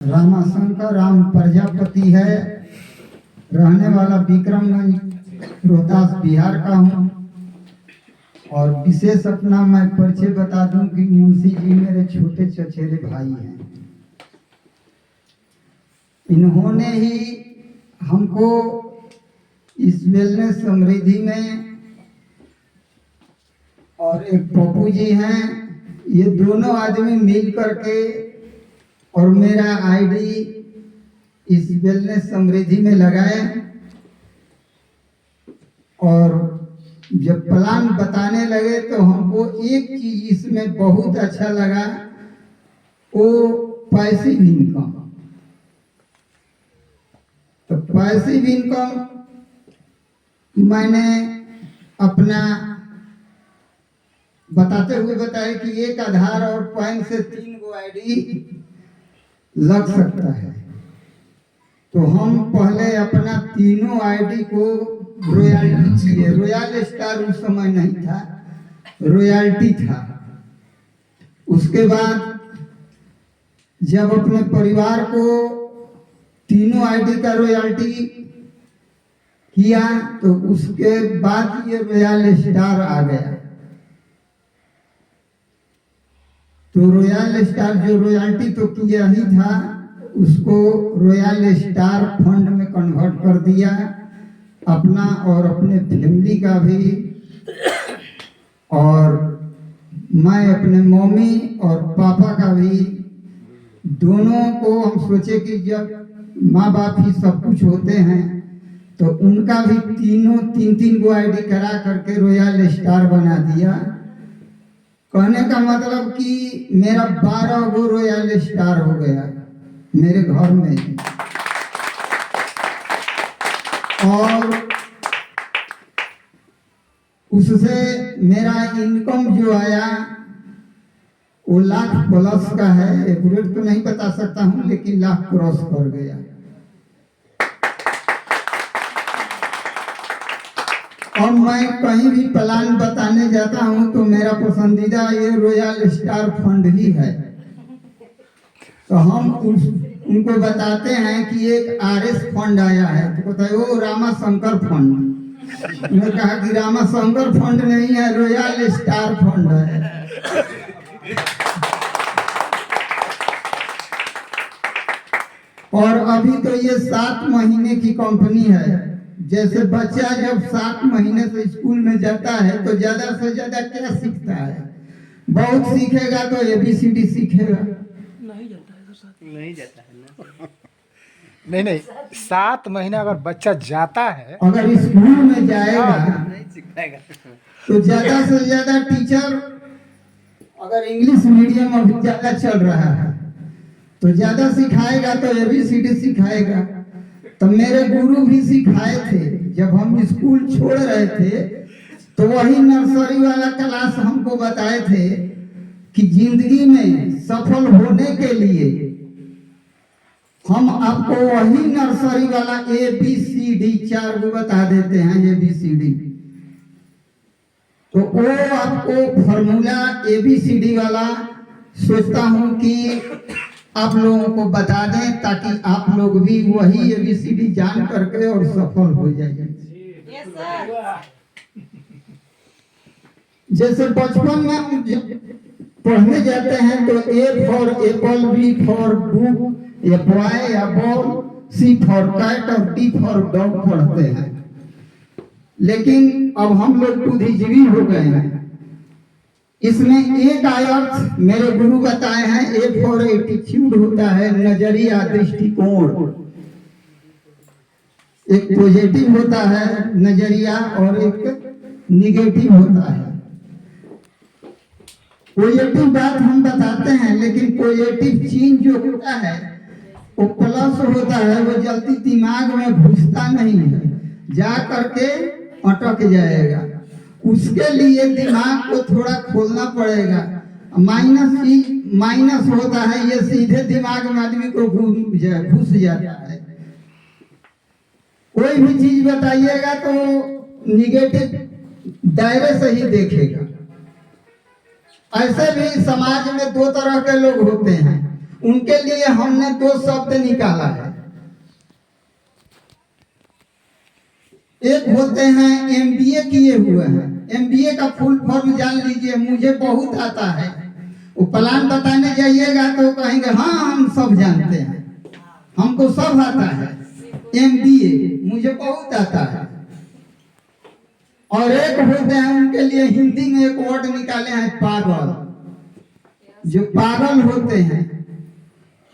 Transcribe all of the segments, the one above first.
रामाशंकर राम प्रजापति है। रहने वाला विक्रमगंज रोहतास बिहार का हूँ। और विशेष अपना मैं परिचय बता दूं कि मुंशी जी मेरे छोटे चचेरे भाई हैं। इन्होंने ही हमको इस वेलनेस समृद्धि में, और एक पप्पू जी हैं, ये दोनों आदमी मिल करके और मेरा आईडी इस वेलनेस समृद्धि में लगाए। और जब प्लान बताने लगे तो हमको एक चीज इसमें बहुत अच्छा लगा, वो पैसिव इनकम। तो पैसिव इनकम मैंने अपना बताते हुए बताया कि एक आधार और पैन से 3 गो आईडी लग सकता है। तो हम पहले अपना तीनों आईडी को रॉयल्टी किए। रॉयल स्टार उस समय नहीं था, रॉयल्टी था। उसके बाद जब अपने परिवार को तीनों आईडी का रॉयल्टी किया तो उसके बाद ये रॉयल स्टार आ गया। तो रॉयल स्टार जो रॉयल्टी तो किया ही था, उसको रॉयल स्टार फंड में कन्वर्ट कर दिया, अपना और अपने फैमिली का भी। और मैं अपने मम्मी और पापा का भी, दोनों को हम सोचे कि जब माँ बाप ही सब कुछ होते हैं तो उनका भी तीन गो आईडी करा करके रॉयल स्टार बना दिया। कहने का मतलब कि मेरा 12 गो रॉयल स्टार हो गया मेरे घर में। और उससे मेरा इनकम जो आया वो लाख प्लस का है। एक्यूरेट तो नहीं बता सकता हूं, लेकिन लाख क्रॉस कर गया। और मैं कहीं भी प्लान बताने जाता हूं तो मेरा पसंदीदा ये रॉयल स्टार फंड ही है। तो हम उनको बताते हैं कि एक आरएस फंड आया है, तो कहते हैं वो रामाशंकर फंड। मैं कहा कि रामाशंकर फंड नहीं है, रॉयल स्टार फंड है। और अभी तो ये 7 महीने की कंपनी है। जैसे बच्चा जब 7 महीने से स्कूल में जाता है तो ज्यादा से ज्यादा क्या सीखता है? बहुत सीखेगा तो ABCD सीखेगा। नहीं जाता है ना। नहीं 7 महीना अगर बच्चा जाता है, अगर स्कूल में जाएगा नहीं सीख पाएगा। तो ज्यादा से ज्यादा टीचर, अगर इंग्लिश मीडियम अभी ज्यादा चल रहा है तो ज्यादा सिखाएगा तो ABCD सिखाएगा। तो मेरे गुरु भी सिखाए थे। जब हम स्कूल छोड़ रहे थे तो वही नर्सरी वाला क्लास हमको बताए थे कि जिंदगी में सफल होने के लिए हम आपको वही नर्सरी वाला ABCD 4 को बता देते हैं, ABCD। तो वो आपको फॉर्मूला ABCD वाला सोचता हूं कि आप लोगों को बता दें, ताकि आप लोग भी वही ABCD जान करके और सफल हो जाइए। जैसे बचपन में पढ़ने जाते हैं तो A for Apple, B for book, या बॉय या बॉल, C फॉर कैट और D फॉर डॉग पढ़ते हैं। लेकिन अब हम लोग बुद्धिजीवी हो गए हैं। इसमें एक अर्थ मेरे गुरु बताए हैं, A फॉर एटीट्यूड होता है, नजरिया, दृष्टिकोण। एक पॉजिटिव होता है नजरिया और एक निगेटिव होता है। पॉजिटिव बात हम बताते हैं, लेकिन पॉजिटिव चीज जो होता है वो प्लस होता है, वो जल्दी दिमाग में घुसता नहीं है, जा करके अटक जाएगा। उसके लिए दिमाग को थोड़ा खोलना पड़ेगा। माइनस होता है, ये सीधे दिमाग में आदमी को घुस जाता है। कोई भी चीज बताइएगा तो निगेटिव दायरे से ही देखेगा। ऐसे भी समाज में 2 तरह के लोग होते हैं। उनके लिए हमने 2 शब्द निकाला है। एक होते हैं एमबीए किए हुए हैं। एमबीए का फुल फॉर्म जान लीजिए, मुझे बहुत आता है। वो प्लान बताने जाइएगा तो कहेंगे हाँ हम सब जानते हैं, हमको सब आता है। एमबीए मुझे बहुत आता है। और एक होते हैं उनके लिए हिंदी में एक वर्ड निकाले हैं पागल। जो पागल होते हैं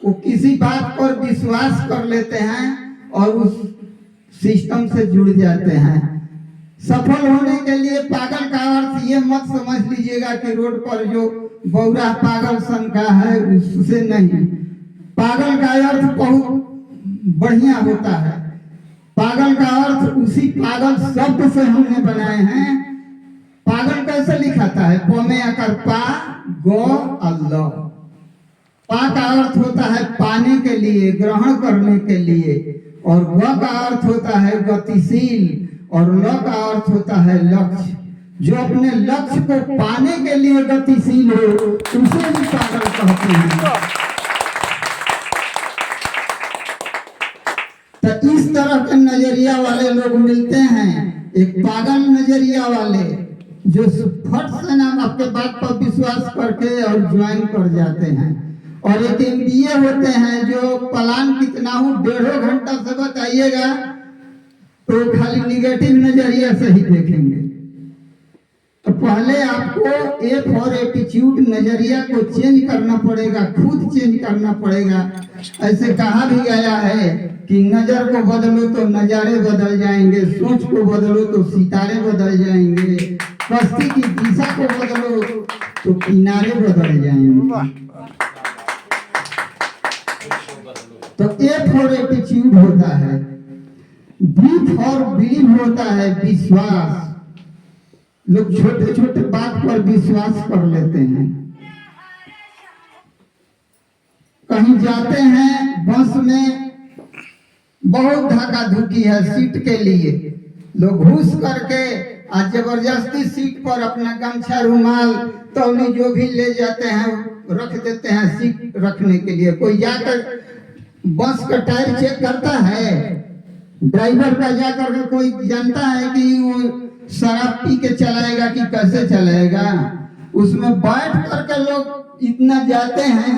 वो किसी बात पर विश्वास कर लेते हैं और उस सिस्टम से जुड़ जाते हैं। सफल होने के लिए पागल का अर्थ ये मत समझ लीजिएगा कि रोड पर जो बौरा पागल सन का है उससे नहीं। पागल का अर्थ बहुत बढ़िया होता है। पागल का अर्थ उसी पागल शब्द से हमने बनाए हैं। पागल कैसे लिखाता है? प में आकर पा, गो, अल्लाह। पा का अर्थ होता है पाने के लिए, ग्रहण करने के लिए, और ग का अर्थ होता है गतिशील, और ल का अर्थ होता है लक्ष्य। जो अपने लक्ष्य को पाने के लिए गतिशील हो उसे भी पागल कहते हैं। तो इस तरह के नजरिया वाले लोग मिलते हैं। एक पागल नजरिया वाले जो फट से नाम आपके बात पर विश्वास करके और ज्वाइन कर जाते हैं, और एक एमबीए होते हैं जो प्लान कितना हो 1.5 घंटा से बताइएगा तो खाली निगेटिव नजरिया से ही देखेंगे। तो पहले आपको ए फॉर एटीट्यूड नजरिया को चेंज करना पड़ेगा, खुद चेंज करना पड़ेगा। ऐसे कहा भी गया है कि नजर को बदलो तो नजारे बदल जाएंगे, सोच को बदलो तो सितारे बदल जाएंगे, कश्ती की दिशा को बदलो तो किनारे बदल जाएंगे। तो ए फॉर एटीट्यूड होता है। बी फॉर बिलीव होता है विश्वास। लोग छोटे छोटे बात पर विश्वास कर लेते हैं। कहीं जाते हैं बस में, बहुत धक्का धुकी है सीट के लिए, लोग घुस करके आज जबरदस्ती सीट पर अपना गमछा, रुमाल, तौली जो भी ले जाते हैं रख देते हैं सीट रखने के लिए। कोई जाकर बस का टायर चेक करता है? ड्राइवर का जाकर के कोई जानता है कि वो शराब पी के चलाएगा कि कैसे चलाएगा? उसमें बैठ करके लोग इतना जाते हैं,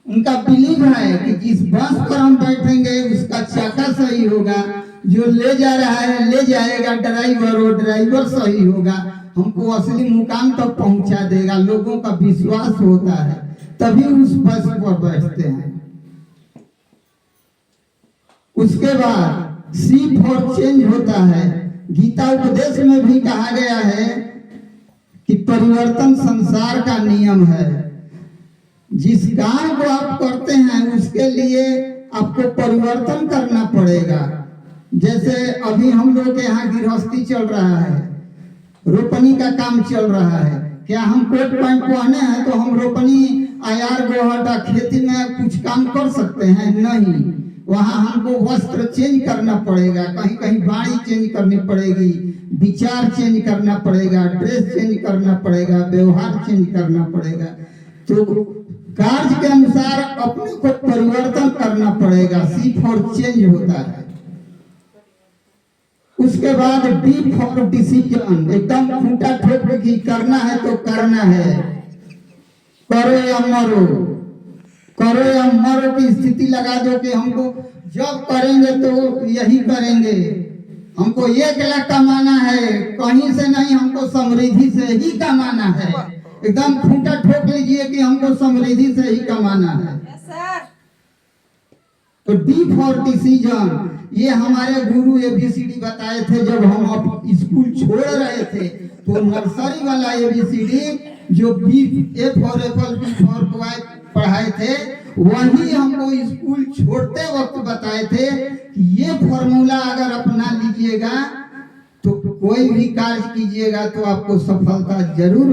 उनका बिलीव है कि जिस बस पर हम बैठेंगे उसका चाका सही होगा, जो ले जा रहा है ले जाएगा ड्राइवर, वो ड्राइवर सही होगा, हमको असली मुकाम तक पहुंचा देगा। लोगों का विश्वास होता है तभी उस बस पर बैठते हैं। उसके बाद सी फॉर चेंज होता है। गीता उपदेश में भी कहा गया है कि परिवर्तन संसार का नियम है। जिस काम को आप करते हैं उसके लिए आपको परिवर्तन करना पड़ेगा। जैसे अभी हम लोग के यहाँ गृहस्थी चल रहा है, रोपनी का काम चल रहा है। क्या हम कोट पैंट पहने हैं तो हम रोपनी आयार गोहटा खेती में कुछ काम कर सकते हैं? नहीं, वहाँ हमको वस्त्र चेंज करना पड़ेगा, कहीं कहीं बाड़ी चेंज करनी पड़ेगी, विचार चेंज करना पड़ेगा, ड्रेस चेंज करना पड़ेगा, व्यवहार चेंज करना पड़ेगा। तो कार्य के अनुसार अपने को परिवर्तन करना पड़ेगा। सी फॉर चेंज होता है। उसके बाद डी फॉर डिसीजन, एकदम खूंटा ठोक के करना है तो करना है, करो या मरो, करो या मरो की स्थिति लगा दो कि हमको जब करेंगे तो यही करेंगे, हमको 1 लाख कमाना है, कहीं से नहीं, हमको समृद्धि से ही कमाना है। एकदम खूंटा ठोक लीजिए कि हमको समृद्धि से ही कमाना है। तो डी फॉर डिसीजन, ये हमारे गुरु ABCD बताए थे जब हम अब स्कूल छोड़ रहे थे। तो नर्सरी वाला ABCD जो B A for apple, B for boy पढ़ाए थे, वही हमको स्कूल छोड़ते वक्त बताए थे कि ये फॉर्मूला अगर अपना लीजिएगा तो कोई भी कार्य कीजिएगा तो आपको सफलता जरूर